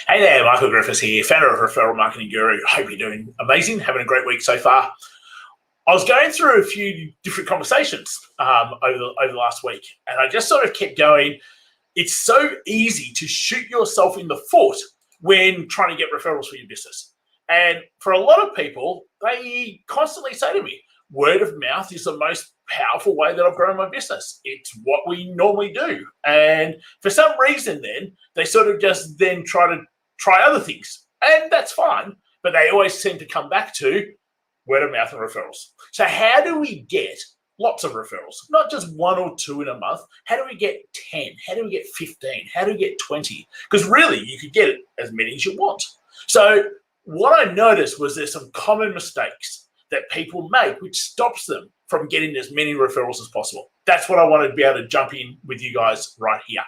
Hey there, Michael Griffiths here, founder of Referral Marketing Guru. Hope you're doing amazing, having a great week so far. I was going through a few different conversations over the last week, and I just sort of kept going. It's so easy to shoot yourself in the foot when trying to get referrals for your business. And for a lot of people, they constantly say to me, word of mouth is the most powerful way that I've grown my business. It's what we normally do. And for some reason then, they sort of just then try other things. And that's fine. But they always seem to come back to word of mouth and referrals. So how do we get lots of referrals? Not just one or two in a month. How do we get 10? How do we get 15? How do we get 20? Because really, you could get as many as you want. So what I noticed was there's some common mistakes that people make, which stops them from getting as many referrals as possible. That's what I wanted to be able to jump in with you guys right here.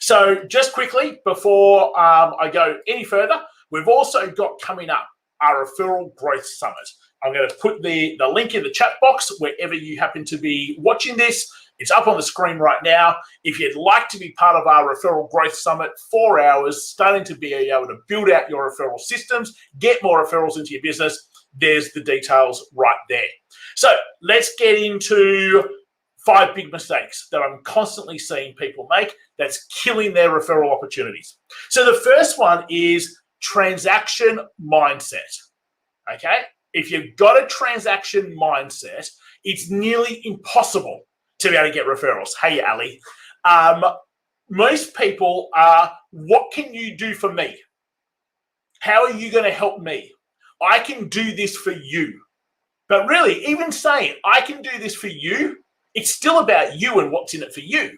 So just quickly, before I go any further, we've also got coming up our Referral Growth Summit. I'm going to put the link in the chat box wherever you happen to be watching this. It's up on the screen right now. If you'd like to be part of our Referral Growth Summit, 4 hours, starting to be able to build out your referral systems, get more referrals into your business, there's the details right there. So let's get into 5 big mistakes that I'm constantly seeing people make that's killing their referral opportunities. So the first one is transaction mindset, okay? If you've got a transaction mindset, it's nearly impossible to be able to get referrals. Hey, Ali. Most people are, what can you do for me? How are you going to help me? I can do this for you. But really, even saying, I can do this for you, it's still about you and what's in it for you.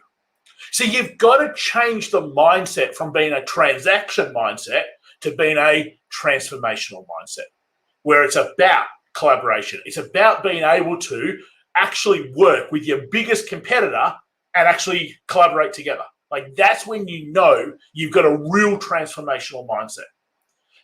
So you've got to change the mindset from being a transaction mindset to being a transformational mindset, where it's about collaboration. It's about being able to actually work with your biggest competitor and actually collaborate together. Like, that's when you know you've got a real transformational mindset.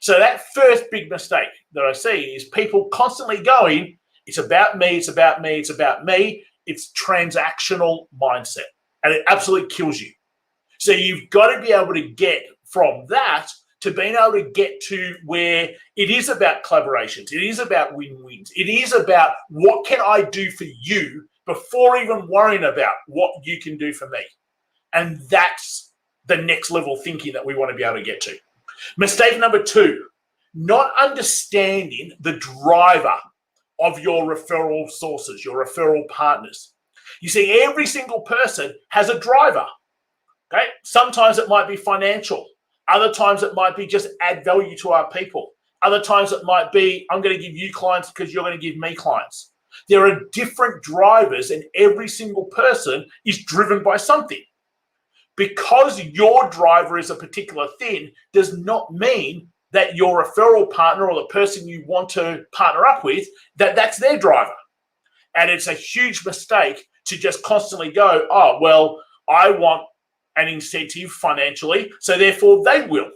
So that first big mistake that I see is people constantly going, it's about me, it's about me, it's about me. It's transactional mindset, and it absolutely kills you. So you've got to be able to get from that to being able to get to where it is about collaborations. It is about win-wins. It is about what can I do for you before even worrying about what you can do for me. And that's the next level thinking that we want to be able to get to. Mistake number 2, not understanding the driver of your referral sources, your referral partners. You see, every single person has a driver, okay? Sometimes it might be financial. Other times it might be just add value to our people. Other times it might be, I'm going to give you clients because you're going to give me clients. There are different drivers, and every single person is driven by something. Because your driver is a particular thing does not mean that your referral partner or the person you want to partner up with, that's their driver. And it's a huge mistake to just constantly go, oh, well, I want an incentive financially, so therefore they will,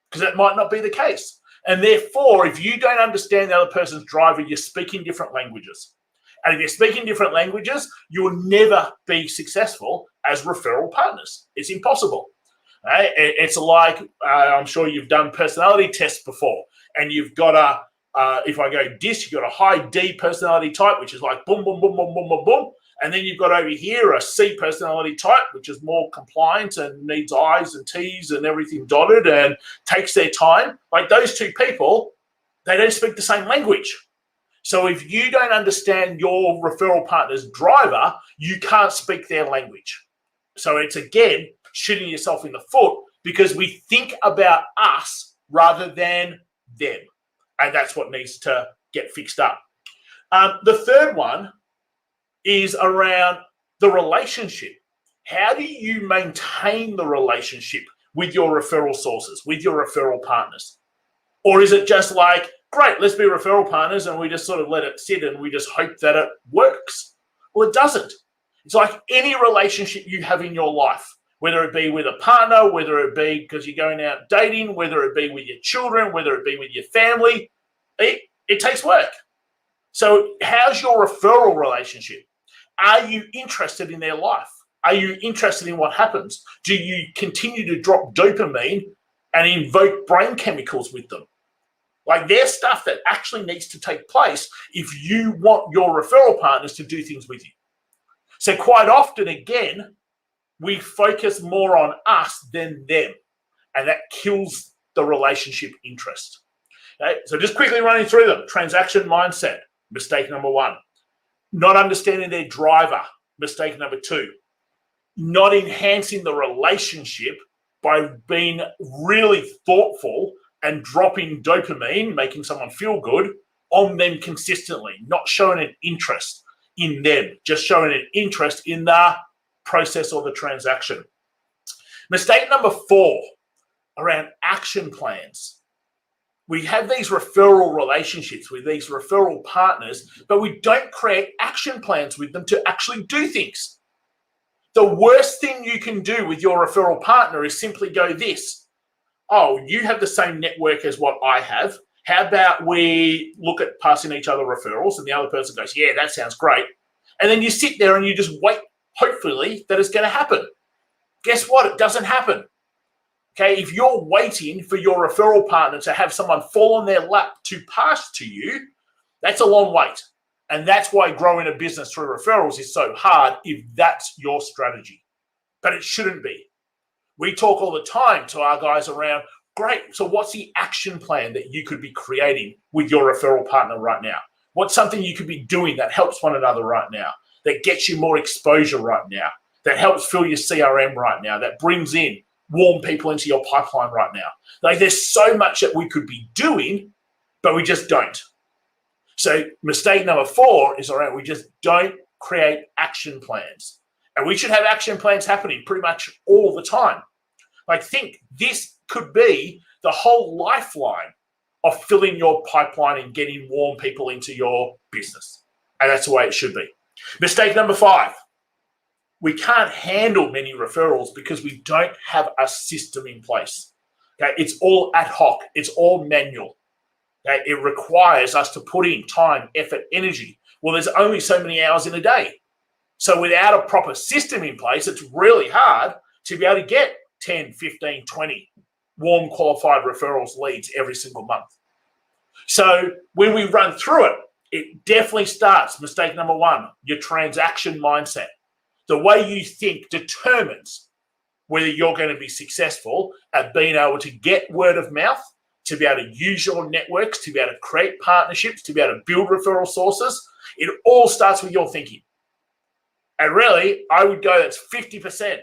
because that might not be the case. And therefore, if you don't understand the other person's driver, you're speaking different languages. And if you're speaking different languages, you will never be successful as referral partners. It's impossible. Right? It's like, I'm sure you've done personality tests before, and you've got if I go DIS, you've got a high D personality type, which is like boom, boom, boom, boom, boom, boom, boom. And then you've got over here a C personality type, which is more compliant and needs I's and T's and everything dotted and takes their time. Like, those two people, they don't speak the same language. So if you don't understand your referral partner's driver, you can't speak their language. So it's, again, shooting yourself in the foot because we think about us rather than them. And that's what needs to get fixed up. The third one is around the relationship. How do you maintain the relationship with your referral sources, with your referral partners? Or is it just like, great, let's be referral partners, and we just sort of let it sit and we just hope that it works? Well, it doesn't. It's like any relationship you have in your life, whether it be with a partner, whether it be because you're going out dating, whether it be with your children, whether it be with your family, it takes work. So how's your referral relationship? Are you interested in their life? Are you interested in what happens? Do you continue to drop dopamine and invoke brain chemicals with them. Like, there's stuff that actually needs to take place if you want your referral partners to do things with you. So quite often, again, we focus more on us than them, and that kills the relationship interest. Okay? So just quickly running through them. Transaction mindset, mistake number 1. Not understanding their driver, mistake number 2. Not enhancing the relationship by being really thoughtful and dropping dopamine, making someone feel good, on them consistently, not showing an interest in them, just showing an interest in the process or the transaction. Mistake number 4, around action plans. We have these referral relationships with these referral partners, but we don't create action plans with them to actually do things. The worst thing you can do with your referral partner is simply go this: oh, you have the same network as what I have. How about we look at passing each other referrals? And the other person goes, yeah, that sounds great. And then you sit there and you just wait, hopefully, that it's going to happen. Guess what? It doesn't happen. Okay, if you're waiting for your referral partner to have someone fall on their lap to pass to you, that's a long wait. And that's why growing a business through referrals is so hard if that's your strategy. But it shouldn't be. We talk all the time to our guys around, great, so what's the action plan that you could be creating with your referral partner right now? What's something you could be doing that helps one another right now, that gets you more exposure right now, that helps fill your CRM right now, that brings in warm people into your pipeline right now? Like, there's so much that we could be doing, but we just don't. So mistake number 4 is around, we just don't create action plans. And we should have action plans happening pretty much all the time. Like, think, this could be the whole lifeline of filling your pipeline and getting warm people into your business. And that's the way it should be. Mistake number 5. We can't handle many referrals because we don't have a system in place. Okay? It's all ad hoc. It's all manual. Okay? It requires us to put in time, effort, energy. Well, there's only so many hours in a day. So without a proper system in place, it's really hard to be able to get 10, 15, 20 warm qualified referrals leads every single month. So when we run through it, it definitely starts, mistake number 1, your transaction mindset. The way you think determines whether you're going to be successful at being able to get word of mouth, to be able to use your networks, to be able to create partnerships, to be able to build referral sources. It all starts with your thinking. And really, I would go, that's 50%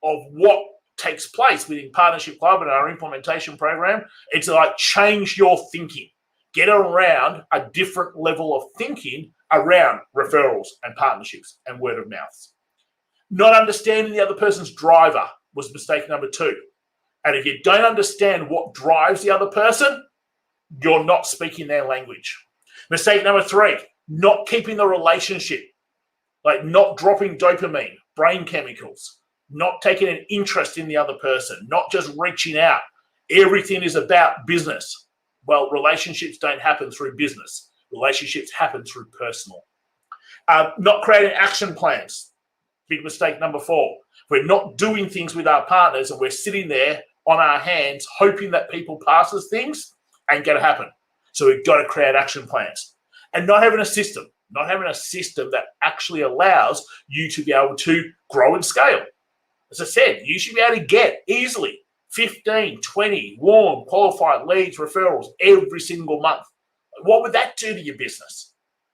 of what takes place within Partnership Club and our implementation program. It's like, change your thinking. Get around a different level of thinking around referrals and partnerships and word of mouth. Not understanding the other person's driver was mistake number 2. And if you don't understand what drives the other person, you're not speaking their language. Mistake number 3, not keeping the relationship, like not dropping dopamine, brain chemicals, not taking an interest in the other person, not just reaching out. Everything is about business. Well, relationships don't happen through business. Relationships happen through personal. Not creating action plans. Big mistake number 4. We're not doing things with our partners and we're sitting there on our hands hoping that people pass us things. Ain't going to happen. So we've got to create action plans. And not having a system that actually allows you to be able to grow and scale. As I said, you should be able to get easily 15, 20 warm, qualified leads, referrals every single month. What would that do to your business?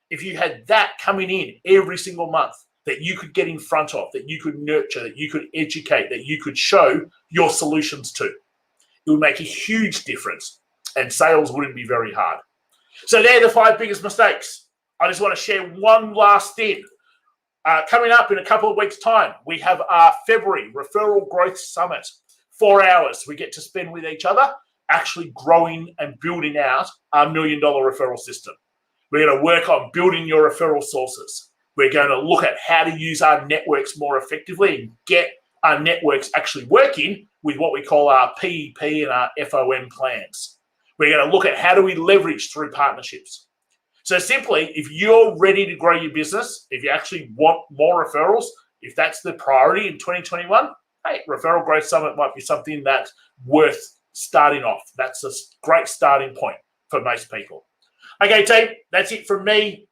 If you had that coming in every single month that you could get in front of, that you could nurture, that you could educate, that you could show your solutions to, it would make a huge difference and sales wouldn't be very hard. So they're the 5 biggest mistakes. I just want to share one last thing. Coming up in a couple of weeks' time, we have our February Referral Growth Summit. 4 hours we get to spend with each other, actually growing and building out our $1 million referral system. We're going to work on building your referral sources. We're going to look at how to use our networks more effectively and get our networks actually working with what we call our PEP and our FOM plans. We're going to look at how do we leverage through partnerships. So simply, if you're ready to grow your business, if you actually want more referrals, if that's the priority in 2021, hey, Referral Growth Summit might be something that's worth starting off. That's a great starting point for most people. Okay, team, that's it from me.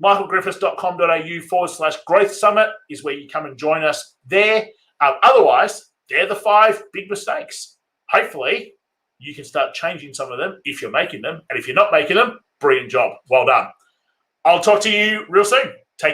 michaelgriffiths.com.au/growth summit is where you come and join us there. Otherwise, they're the 5 big mistakes. Hopefully, you can start changing some of them if you're making them. And if you're not making them, brilliant job. Well done. I'll talk to you real soon. Take care.